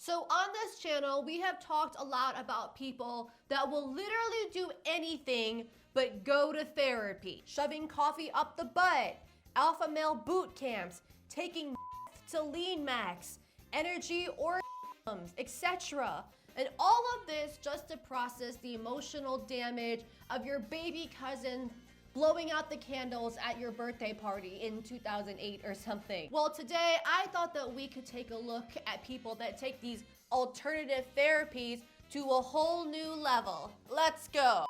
So on this channel, we have talked a lot about people that will literally do anything but go to therapy. Shoving coffee up the butt, alpha male boot camps, taking to lean max, energy orgasms, etc. And all of this just to process the emotional damage of your baby cousin blowing out the candles at your birthday party in 2008 or something. Well, today I thought that we could take a look at people that take these alternative therapies to a whole new level. Let's go.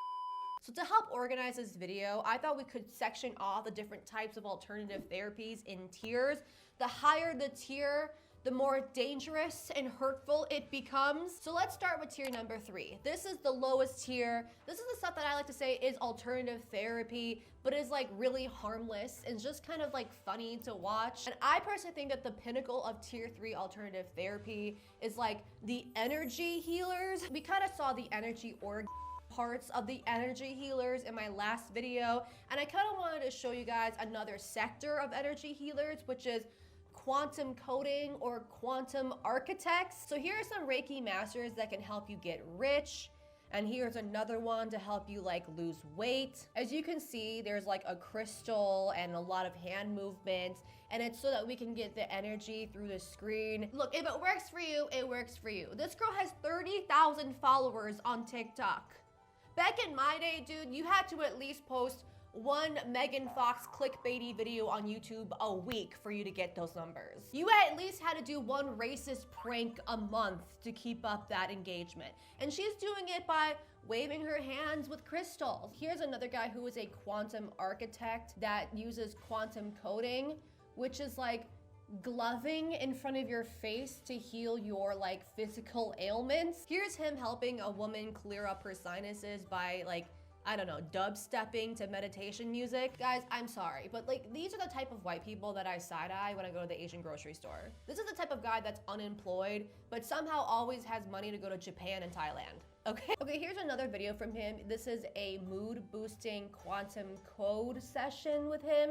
So to help organize this video, I thought we could section off the different types of alternative therapies in tiers. The higher the tier, the more dangerous and hurtful it becomes. So let's start with tier number 3. This is the lowest tier. This is the stuff that I like to say is alternative therapy, but is like really harmless and just kind of like funny to watch. And I personally think that the pinnacle of tier 3 alternative therapy is like the energy healers. We kind of saw the energy parts of the energy healers in my last video, and I kind of wanted to show you guys another sector of energy healers, which is quantum coding or quantum architects. So here are some Reiki masters that can help you get rich. And here's another one to help you like lose weight. As you can see, there's like a crystal and a lot of hand movements, and it's so that we can get the energy through the screen. Look, if it works for you, it works for you. This girl has 30,000 followers on TikTok. Back in my day, dude, you had to at least post one Megan Fox clickbaity video on YouTube a week for you to get those numbers. You at least had to do one racist prank a month to keep up that engagement. And she's doing it by waving her hands with crystals. Here's another guy who is a quantum architect that uses quantum coding, which is like gloving in front of your face to heal your like physical ailments. Here's him helping a woman clear up her sinuses by like, I don't know, dubstepping to meditation music. Guys, I'm sorry, but like these are the type of white people that I side-eye when I go to the Asian grocery store. This is the type of guy that's unemployed, but somehow always has money to go to Japan and Thailand. Okay, here's another video from him. This is a mood boosting quantum code session with him.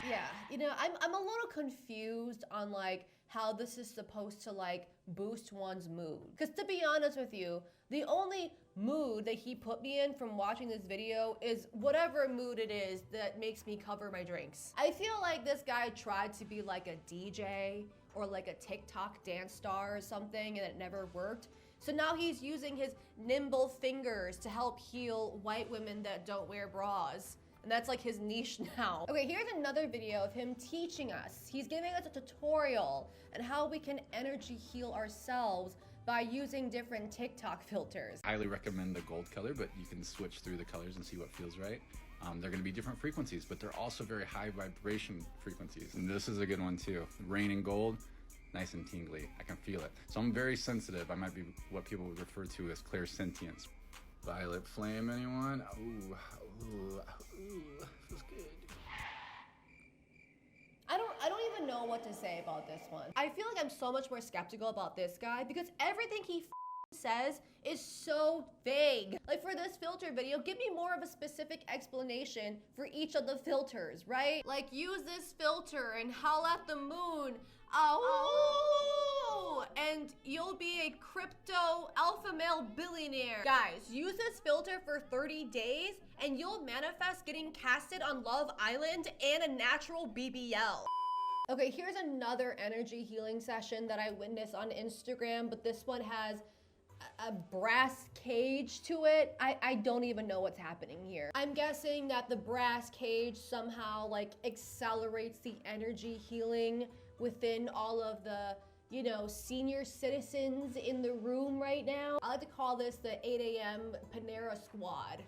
Yeah, you know, I'm a little confused on like how this is supposed to like boost one's mood. Because to be honest with you, the only mood that he put me in from watching this video is whatever mood it is that makes me cover my drinks. I feel like this guy tried to be like a DJ or like a TikTok dance star or something, and it never worked. So now he's using his nimble fingers to help heal white women that don't wear bras. And that's like his niche now. Okay, here's another video of him teaching us. He's giving us a tutorial on how we can energy heal ourselves by using different TikTok filters. I highly recommend the gold color, but you can switch through the colors and see what feels right. They're gonna be different frequencies, but they're also very high vibration frequencies. And this is a good one too. Rain and gold, nice and tingly. I can feel it. So I'm very sensitive. I might be what people would refer to as clairsentience. Violet flame, anyone? Ooh, feels good. I don't even know what to say about this one. I feel like I'm so much more skeptical about this guy because everything he says is so vague. Like for this filter video, give me more of a specific explanation for each of the filters, right? Like use this filter and howl at the moon. Oh, and you'll be a crypto alpha male billionaire. Guys, use this filter for 30 days and you'll manifest getting casted on Love Island and a natural BBL. Okay, here's another energy healing session that I witnessed on Instagram, but this one has a brass cage to it. I don't even know what's happening here. I'm guessing that the brass cage somehow like accelerates the energy healing within all of the, you know, senior citizens in the room right now. I like to call this the 8 a.m. Panera Squad.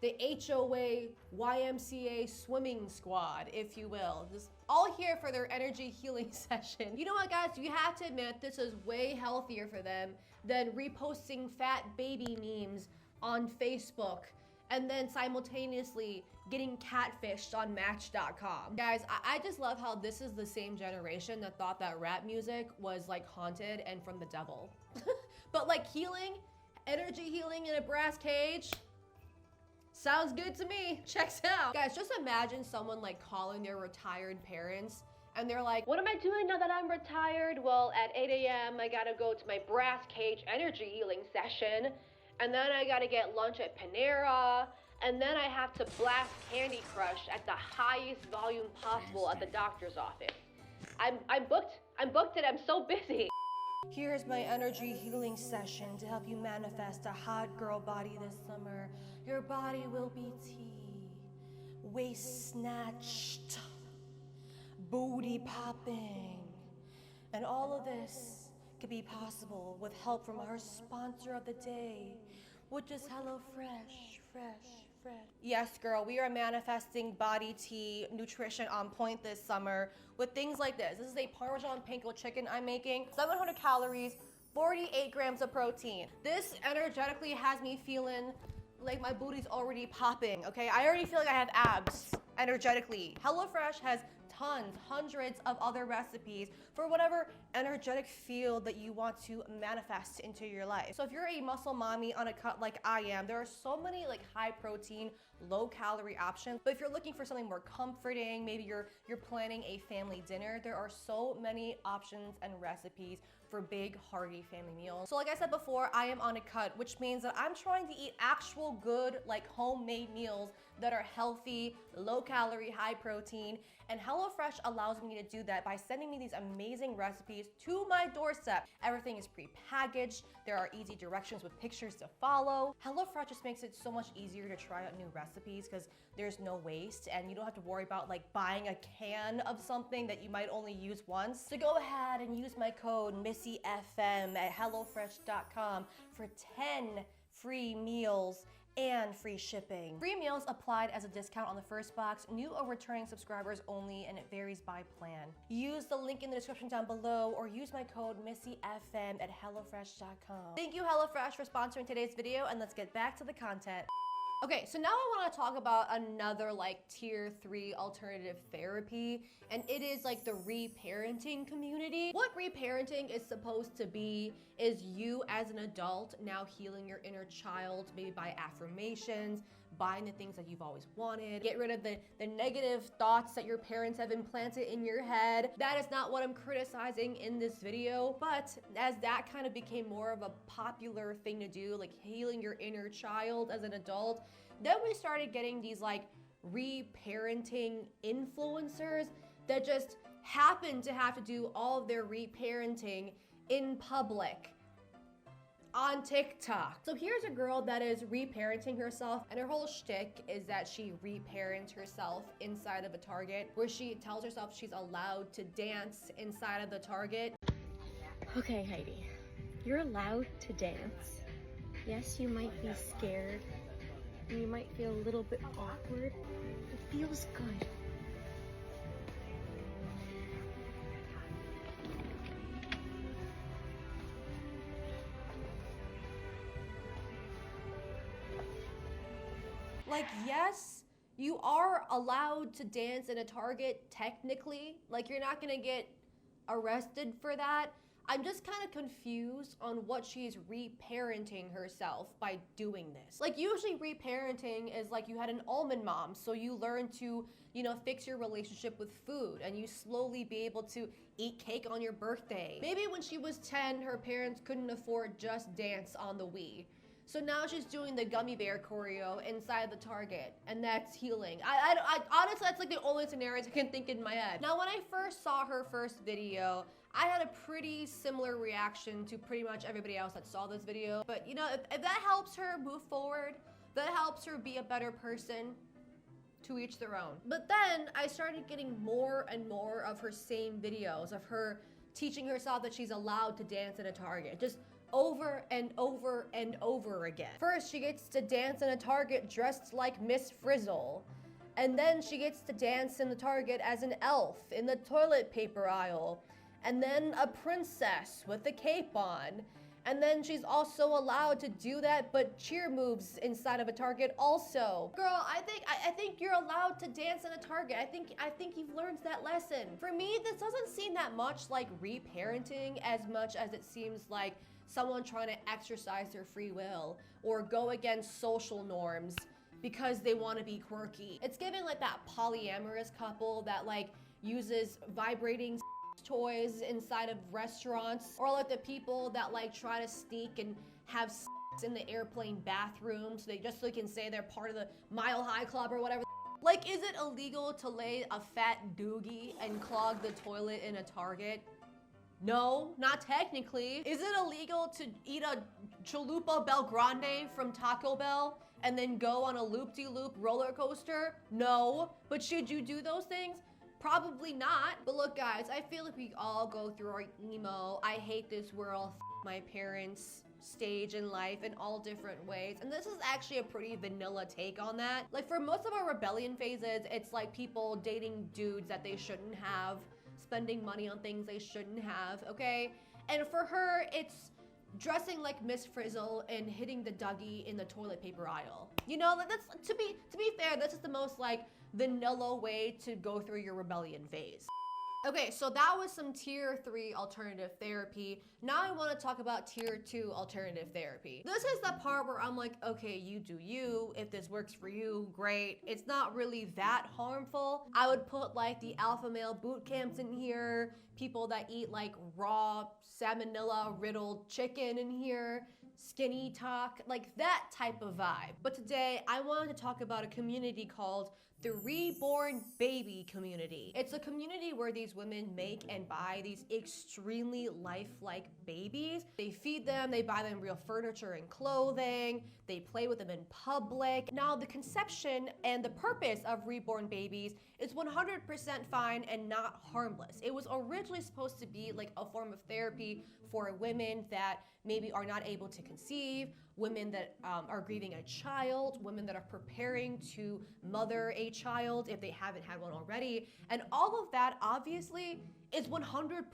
The HOA YMCA swimming squad, if you will. Just all here for their energy healing session. You know what, guys? You have to admit this is way healthier for them than reposting fat baby memes on Facebook and then simultaneously getting catfished on Match.com. Guys, I just love how this is the same generation that thought that rap music was like haunted and from the devil. But like healing, energy healing in a brass cage, Sounds good to me. Checks out. Guys, just imagine someone like calling their retired parents and they're like, what am I doing now that I'm retired? Well, at 8 a.m. I gotta go to my brass cage energy healing session, and then I gotta get lunch at Panera, and then I have to blast Candy Crush at the highest volume possible at the doctor's office. I'm booked and I'm so busy. Here's my energy healing session to help you manifest a hot girl body this summer. Your body will be tea, waist snatched, booty popping. And all of this could be possible with help from our sponsor of the day, which is HelloFresh. Fresh. Yes, girl, we are manifesting body tea nutrition on point this summer with things like this. This is a Parmesan panko chicken I'm making, 700 calories, 48 grams of protein. This energetically has me feeling like my booty's already popping, okay? I already feel like I have abs energetically. HelloFresh has tons, hundreds of other recipes for whatever energetic field that you want to manifest into your life. So if you're a muscle mommy on a cut like I am, there are so many like high protein, low calorie options. But if you're looking for something more comforting, maybe you're planning a family dinner, there are so many options and recipes for big, hearty family meals. So like I said before, I am on a cut, which means that I'm trying to eat actual good, like homemade meals that are healthy, low calorie, high protein. And HelloFresh allows me to do that by sending me these amazing recipes to my doorstep. Everything is pre-packaged. There are easy directions with pictures to follow. HelloFresh just makes it so much easier to try out new recipes because there's no waste and you don't have to worry about like buying a can of something that you might only use once. So go ahead and use my code MissyFM at HelloFresh.com for 10 free meals and free shipping. Free meals applied as a discount on the first box, new or returning subscribers only, and it varies by plan. Use the link in the description down below or use my code MissyFM at HelloFresh.com. Thank you, HelloFresh, for sponsoring today's video, and let's get back to the content. Okay, so now I want to talk about another like tier 3 alternative therapy, and it is like the reparenting community. What reparenting is supposed to be is you as an adult now healing your inner child, maybe by affirmations, buying the things that you've always wanted, get rid of the negative thoughts that your parents have implanted in your head. That is not what I'm criticizing in this video, but as that kind of became more of a popular thing to do, like healing your inner child as an adult, then we started getting these like reparenting influencers that just happen to have to do all of their reparenting in public on TikTok. So here's a girl that is reparenting herself, and her whole shtick is that she reparents herself inside of a Target, where she tells herself she's allowed to dance inside of the Target. Okay, Heidi, you're allowed to dance. Yes, you might be scared, and you might feel a little bit awkward. It feels good. Like, yes, you are allowed to dance in a Target technically. Like, you're not gonna get arrested for that. I'm just kind of confused on what she's reparenting herself by doing this. Like, usually reparenting is like you had an almond mom, so you learn to, you know, fix your relationship with food and you slowly be able to eat cake on your birthday. Maybe when she was 10, her parents couldn't afford Just Dance on the Wii. So now she's doing the gummy bear choreo inside the Target, and that's healing. I honestly, that's like the only scenarios I can think in my head. Now, when I first saw her first video, I had a pretty similar reaction to pretty much everybody else that saw this video. But you know, if that helps her move forward, that helps her be a better person, to each their own. But then I started getting more and more of her same videos of her teaching herself that she's allowed to dance in a Target. Just over and over and over again. First, she gets to dance in a Target dressed like Miss Frizzle. And then she gets to dance in the Target as an elf in the toilet paper aisle. And then a princess with a cape on. And then she's also allowed to do that, but cheer moves inside of a Target also. Girl, I think you're allowed to dance in a Target. I think you've learned that lesson. For me, this doesn't seem that much like reparenting as much as it seems like someone trying to exercise their free will or go against social norms because they want to be quirky. It's giving like that polyamorous couple that like uses vibrating toys inside of restaurants, or like the people that like try to sneak and have in the airplane bathroom so they can say they're part of the Mile High Club or whatever. Like, is it illegal to lay a fat doogie and clog the toilet in a Target? No, not technically. Is it illegal to eat a chalupa Belgrande from Taco Bell and then go on a loop-de-loop roller coaster? No. But should you do those things? Probably not. But look, guys, I feel like we all go through our emo, I hate this world, my parents stage in life in all different ways. And this is actually a pretty vanilla take on that. Like, for most of our rebellion phases, it's like people dating dudes that they shouldn't have, spending money on things they shouldn't have, okay? And for her, it's dressing like Miss Frizzle and hitting the Dougie in the toilet paper aisle. You know, that's, to be fair, this is the most like vanilla way to go through your rebellion phase. Okay, so that was some tier 3 alternative therapy. Now I want to talk about tier 2 alternative therapy. This is the part where I'm like, okay, you do you. If this works for you, great. It's not really that harmful. I would put like the alpha male boot camps in here, people that eat like raw salmonella riddled chicken in here, skinny talk, like that type of vibe. But today I wanted to talk about a community called the Reborn Baby Community. It's a community where these women make and buy these extremely lifelike babies. They feed them, they buy them real furniture and clothing, they play with them in public. Now, the conception and the purpose of reborn babies is 100% fine and not harmless. It was originally supposed to be like a form of therapy for women that maybe are not able to conceive, women that are grieving a child, women that are preparing to mother a child if they haven't had one already. And all of that obviously is 100%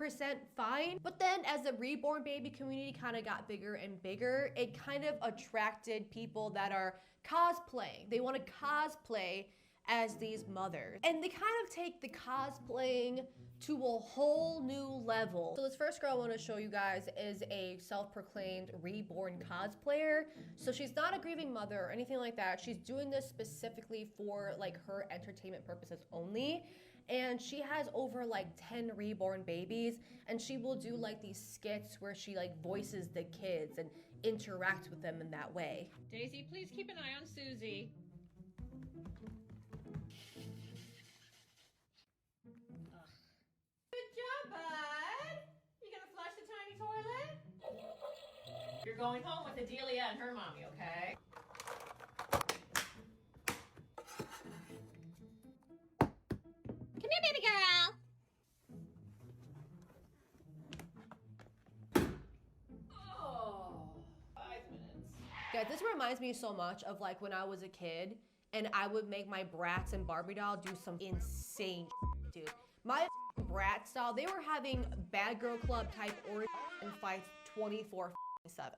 fine. But then as the reborn baby community kind of got bigger and bigger, it kind of attracted people that are cosplaying. They want to cosplay as these mothers. And they kind of take the cosplaying to a whole new level. So this first girl I want to show you guys is a self-proclaimed reborn cosplayer. So she's not a grieving mother or anything like that. She's doing this specifically for like her entertainment purposes only. And she has over like 10 reborn babies, and she will do like these skits where she like voices the kids and interacts with them in that way. Daisy, please keep an eye on Susie. Good job, bud. You gonna flush the tiny toilet? You're going home with Adelia and her mommy, okay? Come here, baby girl. Oh, 5 minutes. Guys, this reminds me so much of like when I was a kid and I would make my Bratz and Barbie doll do some insane shit, dude. My Bratz doll, they were having bad girl club type orgies and fights 24/7.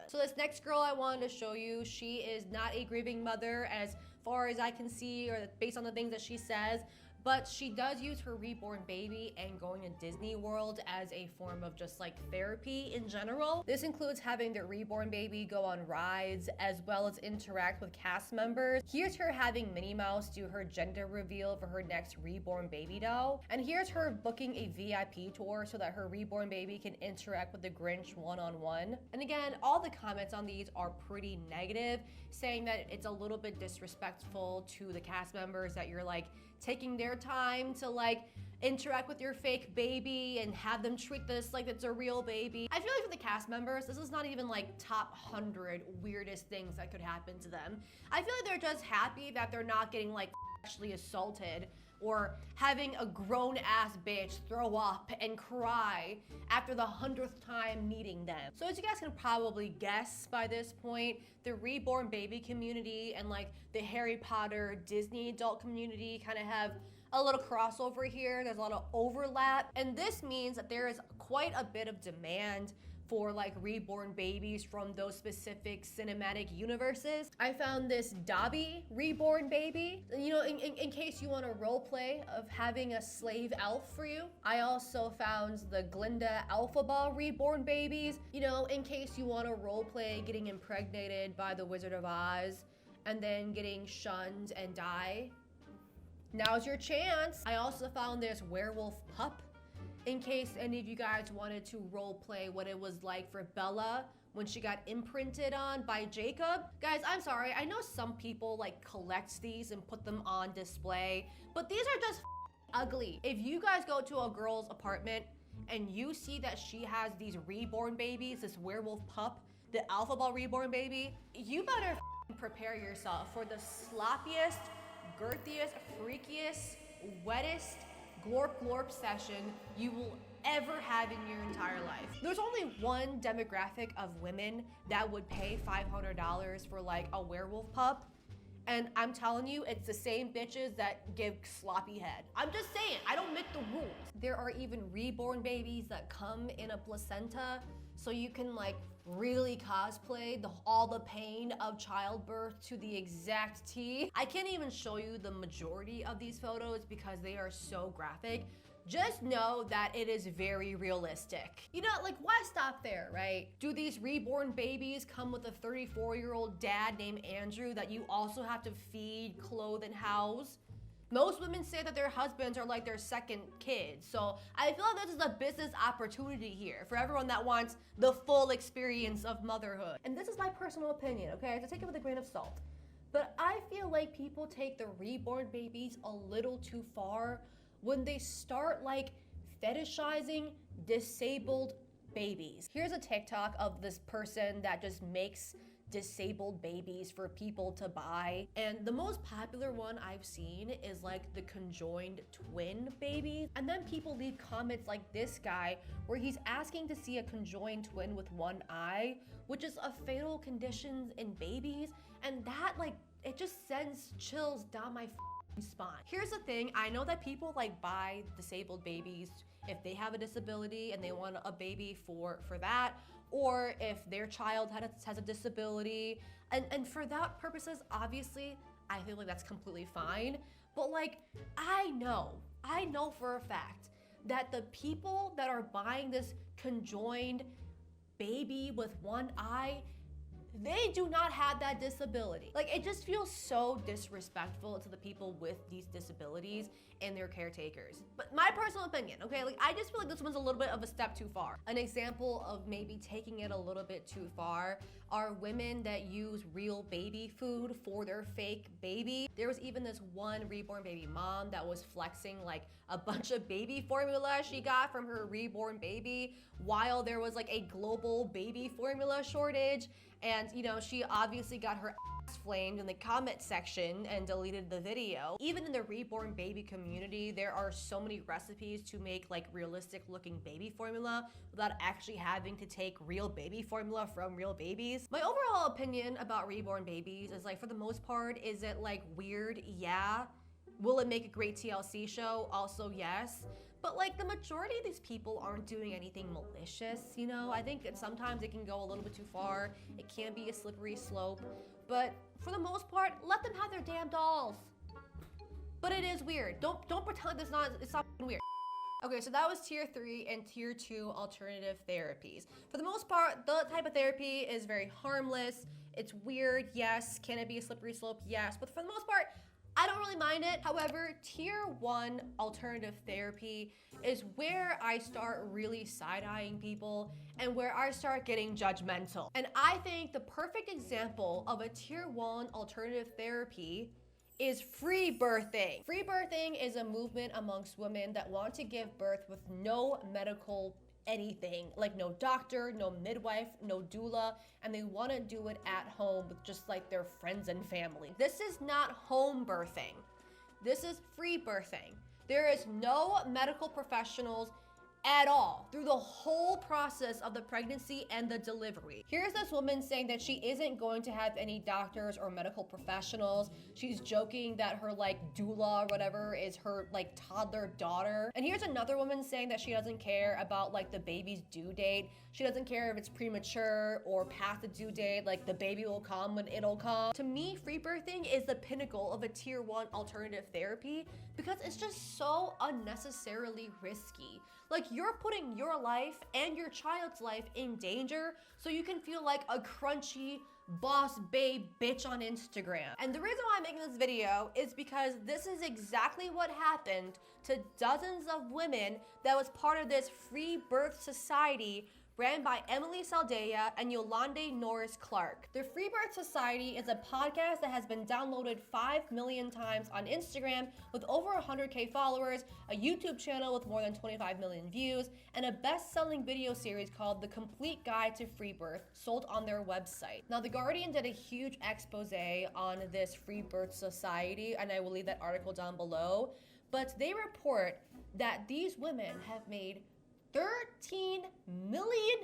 So this next girl I wanted to show you, she is not a grieving mother as far as I can see, or based on the things that she says, but she does use her reborn baby and going to Disney World as a form of just like therapy in general. This includes having the reborn baby go on rides as well as interact with cast members. Here's her having Minnie Mouse do her gender reveal for her next reborn baby doll. And here's her booking a VIP tour so that her reborn baby can interact with the Grinch one-on-one. And again, all the comments on these are pretty negative, saying that it's a little bit disrespectful to the cast members that you're like taking their time to like interact with your fake baby and have them treat this like it's a real baby. I feel like for the cast members, this is not even like top 100 weirdest things that could happen to them. I feel like they're just happy that they're not getting like sexually assaulted or having a grown-ass bitch throw up and cry after the 100th time meeting them. So as you guys can probably guess by this point, the reborn baby community and like the Harry Potter Disney adult community kind of have a little crossover here. There's a lot of overlap, and this means that there is quite a bit of demand for like reborn babies from those specific cinematic universes. I found this Dobby reborn baby, you know, in case you want a role play of having a slave elf for you. I also found the Glinda Alphaba reborn babies, you know, in case you want to role play getting impregnated by the Wizard of Oz and then getting shunned and die, now's your chance. I also found this werewolf pup in case any of you guys wanted to role play what it was like for Bella when she got imprinted on by Jacob. Guys, I'm sorry, I know some people like collect these and put them on display, but these are just ugly. If you guys go to a girl's apartment and you see that she has these reborn babies, this werewolf pup, the alpha ball reborn baby, you better prepare yourself for the sloppiest, girthiest, freakiest, wettest glorp glorp session you will ever have in your entire life. There's only one demographic of women that would pay $500 for like a werewolf pup, and I'm telling you, it's the same bitches that give sloppy head. I'm just saying, I don't make the rules. There are even reborn babies that come in a placenta, so you can like really cosplay all the pain of childbirth to the exact T. I can't even show you the majority of these photos because they are so graphic. Just know that it is very realistic. You know, like why stop there, right? Do these reborn babies come with a 34-year-old dad named Andrew that you also have to feed, clothe, and house? Most women say that their husbands are like their second kids. So I feel like this is a business opportunity here for everyone that wants the full experience of motherhood. And this is my personal opinion, okay? So take it with a grain of salt. But I feel like people take the reborn babies a little too far when they start like fetishizing disabled babies. Here's a TikTok of this person that just makes disabled babies for people to buy. And the most popular one I've seen is like the conjoined twin babies. And then people leave comments like this guy where he's asking to see a conjoined twin with one eye, which is a fatal condition in babies. And that like, it just sends chills down my spine. Here's the thing, I know that people like buy disabled babies if they have a disability and they want a baby for that, or if their child has a disability, and for that purposes, obviously, I feel like that's completely fine. But like, I know for a fact that the people that are buying this conjoined baby with one eye, they do not have that disability. Like, it just feels so disrespectful to the people with these disabilities and their caretakers. But my personal opinion, okay? Like, I just feel like this one's a little bit of a step too far. An example of maybe taking it a little bit too far are women that use real baby food for their fake baby. There was even this one reborn baby mom that was flexing like a bunch of baby formula she got from her reborn baby while there was like a global baby formula shortage. And you know, she obviously got her ass flamed in the comment section and deleted the video. Even in the reborn baby community, there are so many recipes to make like realistic looking baby formula without actually having to take real baby formula from real babies. My overall opinion about reborn babies is like, for the most part, is it like weird? Yeah. Will it make a great TLC show? Also, yes. But like, the majority of these people aren't doing anything malicious, you know? I think that sometimes it can go a little bit too far. It can be a slippery slope. But for the most part, let them have their damn dolls. But it is weird. Don't pretend it's not weird. Okay, so that was tier 3 and tier 2 alternative therapies. For the most part, the type of therapy is very harmless. It's weird, yes. Can it be a slippery slope? Yes. But for the most part, I don't really mind it. However, tier 1 alternative therapy is where I start really side-eyeing people and where I start getting judgmental. And I think the perfect example of a tier 1 alternative therapy is free birthing. Free birthing is a movement amongst women that want to give birth with no medical anything, like no doctor, no midwife, no doula, and they want to do it at home with just like their friends and family. This is not home birthing. This is free birthing. There is no medical professionals at all through the whole process of the pregnancy and the delivery. Here's this woman saying that she isn't going to have any doctors or medical professionals. She's joking that her like doula or whatever is her like toddler daughter. And here's another woman saying that she doesn't care about like the baby's due date. She doesn't care if it's premature or past the due date, like the baby will come when it'll come. To me, free birthing is the pinnacle of a tier 1 alternative therapy because it's just so unnecessarily risky. Like, you're putting your life and your child's life in danger so you can feel like a crunchy boss babe bitch on Instagram. And the reason why I'm making this video is because this is exactly what happened to dozens of women that was part of this free birth society ran by Emily Saldaya and Yolande Norris Clark. The Free Birth Society is a podcast that has been downloaded 5 million times on Instagram with over 100K followers, a YouTube channel with more than 25 million views, and a best-selling video series called The Complete Guide to Free Birth, sold on their website. Now, The Guardian did a huge expose on this Free Birth Society, and I will leave that article down below, but they report that these women have made $13 million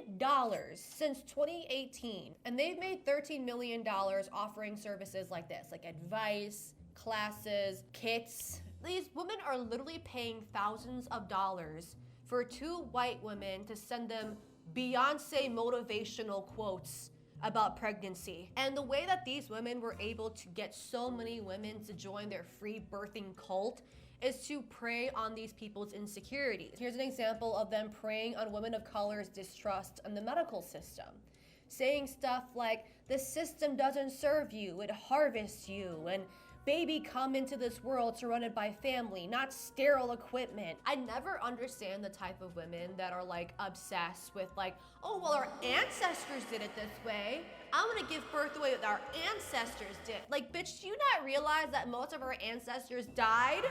since 2018. And they've made $13 million offering services like this, like advice, classes, kits. These women are literally paying thousands of dollars for 2 white women to send them Beyonce motivational quotes about pregnancy. And the way that these women were able to get so many women to join their free birthing cult is to prey on these people's insecurities. Here's an example of them preying on women of color's distrust in the medical system. Saying stuff like, the system doesn't serve you, it harvests you, and baby come into this world surrounded by family, not sterile equipment. I never understand the type of women that are like obsessed with like, oh, well, our ancestors did it this way. I'm gonna give birth the way that our ancestors did. Like, bitch, do you not realize that most of our ancestors died?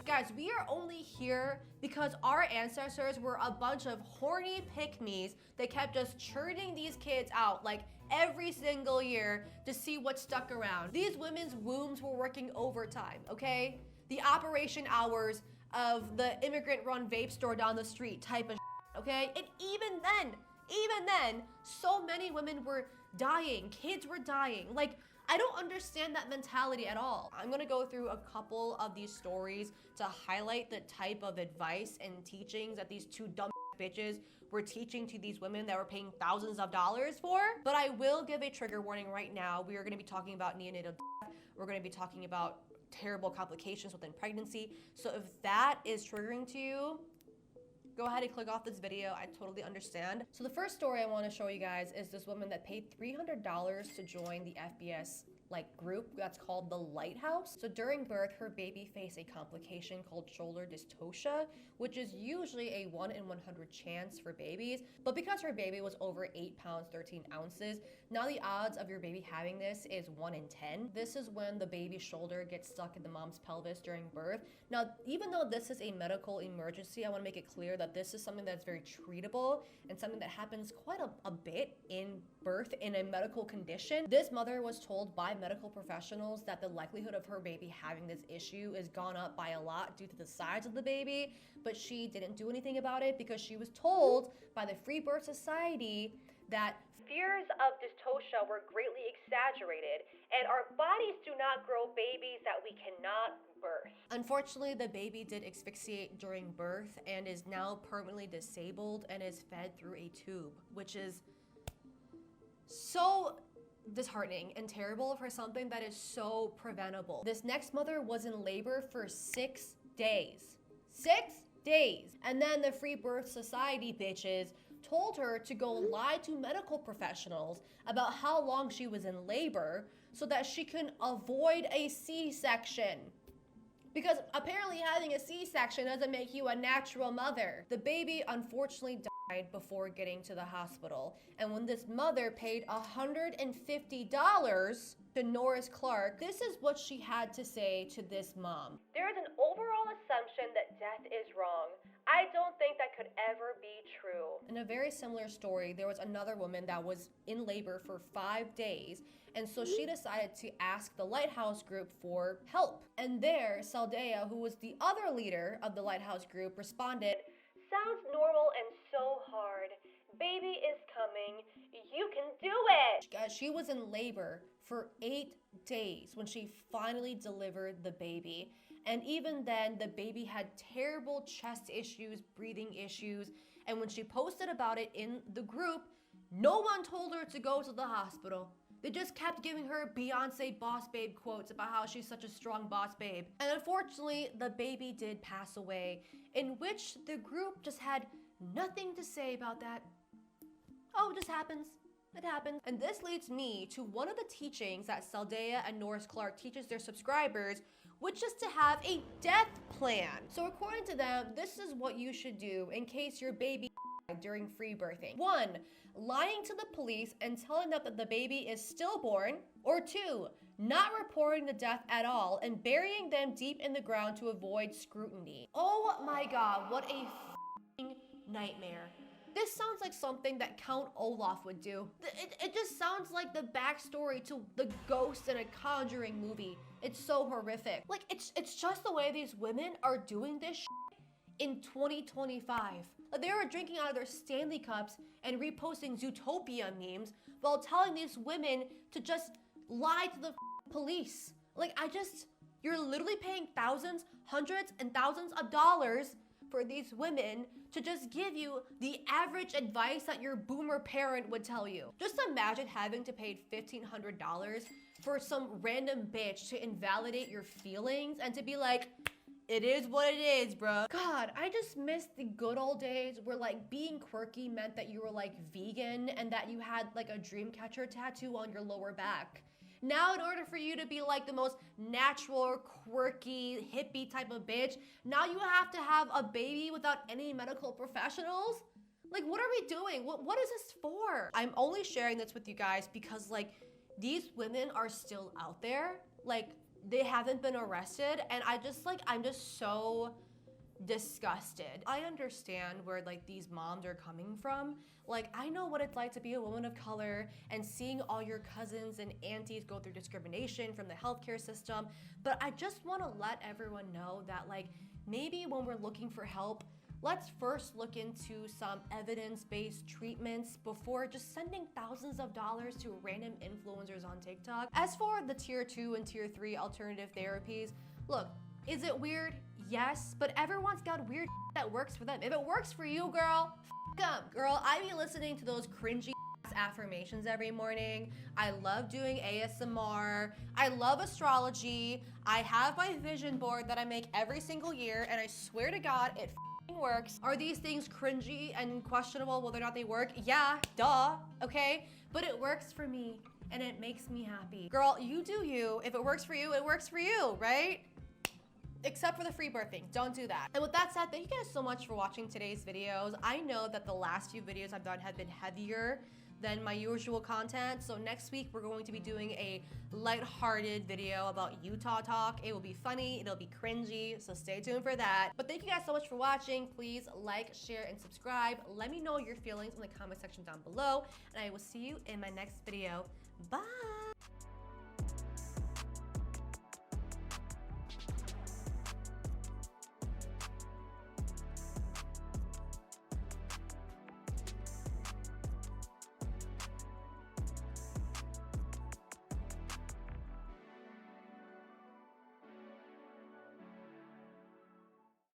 Guys, we are only here because our ancestors were a bunch of horny pick-me's that kept just churning these kids out like every single year to see what stuck around. These women's wombs were working overtime, okay? The operation hours of the immigrant-run vape store down the street type of shit, okay? And even then, so many women were dying, kids were dying. Like, I don't understand that mentality at all. I'm gonna go through a couple of these stories to highlight the type of advice and teachings that these 2 dumb bitches were teaching to these women that were paying thousands of dollars for. But I will give a trigger warning right now. We are gonna be talking about neonatal death. We're gonna be talking about terrible complications within pregnancy. So if that is triggering to you, go ahead and click off this video. I totally understand. So the first story I want to show you guys is this woman that paid $300 to join the FBS group that's called the Lighthouse. So during birth, her baby faced a complication called shoulder dystocia, which is usually a 1 in 100 chance for babies. But because her baby was over 8 pounds, 13 ounces, now the odds of your baby having this is 1 in 10. This is when the baby's shoulder gets stuck in the mom's pelvis during birth. Now, even though this is a medical emergency, I want to make it clear that this is something that's very treatable and something that happens quite a bit in birth in a medical condition. This mother was told by medical professionals that the likelihood of her baby having this issue is gone up by a lot due to the size of the baby, but she didn't do anything about it because she was told by the Free Birth Society that fears of dystocia were greatly exaggerated and our bodies do not grow babies that we cannot birth. Unfortunately, the baby did asphyxiate during birth and is now permanently disabled and is fed through a tube, which is so disheartening and terrible for something that is so preventable. This next mother was in labor for 6 days. 6 days. And then the Free Birth Society bitches told her to go lie to medical professionals about how long she was in labor so that she can avoid a C-section. Because apparently having a C-section doesn't make you a natural mother. The baby unfortunately died before getting to the hospital. And when this mother paid $150 to Norris Clark, this is what she had to say to this mom. There is an overall assumption that death is wrong. I don't think that could ever be true. In a very similar story, there was another woman that was in labor for 5 days, and so she decided to ask the Lighthouse group for help. And there, Saldaya, who was the other leader of the Lighthouse group, responded, "Sounds normal and so hard. Baby is coming. You can do it." She was in labor for 8 days when she finally delivered the baby. And even then, the baby had terrible chest issues, breathing issues. And when she posted about it in the group, no one told her to go to the hospital. They just kept giving her Beyonce boss babe quotes about how she's such a strong boss babe. And unfortunately, the baby did pass away, in which the group just had nothing to say about that. Oh, it just happens. It happens. And this leads me to one of the teachings that Saldea and Norris Clark teaches their subscribers, which is to have a death plan. So according to them, this is what you should do in case your baby died during free birthing. 1, lying to the police and telling them that the baby is stillborn. Or 2, not reporting the death at all and burying them deep in the ground to avoid scrutiny. Oh my God, what a f***ing nightmare. This sounds like something that Count Olaf would do. It just sounds like the backstory to the ghost in a Conjuring movie. It's so horrific. Like, it's just the way these women are doing this shit in 2025. Like, they were drinking out of their Stanley cups and reposting Zootopia memes while telling these women to just lie to the police. Like, you're literally paying thousands, hundreds, and thousands of dollars for these women to just give you the average advice that your boomer parent would tell you. Just imagine having to pay $1,500 for some random bitch to invalidate your feelings and to be like, it is what it is, bruh. God, I just miss the good old days where like being quirky meant that you were like vegan and that you had like a dream catcher tattoo on your lower back. Now, in order for you to be like the most natural, quirky, hippie type of bitch, now you have to have a baby without any medical professionals? Like, what are we doing? What is this for? I'm only sharing this with you guys because like these women are still out there. Like, they haven't been arrested, and I'm just so disgusted. I understand where like these moms are coming from. Like, I know what it's like to be a woman of color and seeing all your cousins and aunties go through discrimination from the healthcare system, but I just want to let everyone know that like maybe when we're looking for help, let's first look into some evidence-based treatments before just sending thousands of dollars to random influencers on TikTok. As for the tier 2 and tier 3 alternative therapies, look, is it weird? Yes, but everyone's got weird that works for them. If it works for you, girl, f*** 'em. Girl, I be listening to those cringy affirmations every morning. I love doing ASMR. I love astrology. I have my vision board that I make every single year, and I swear to God, it f***ing works. Are these things cringy and questionable whether or not they work? Yeah, duh, okay? But it works for me, and it makes me happy. Girl, you do you. If it works for you, it works for you, right? Except for the free birthing, don't do that. And with that said, thank you guys so much for watching today's videos. I know that the last few videos I've done have been heavier than my usual content. So next week, we're going to be doing a lighthearted video about Utah talk. It will be funny, it'll be cringy, so stay tuned for that. But thank you guys so much for watching. Please like, share, and subscribe. Let me know your feelings in the comment section down below, and I will see you in my next video. Bye.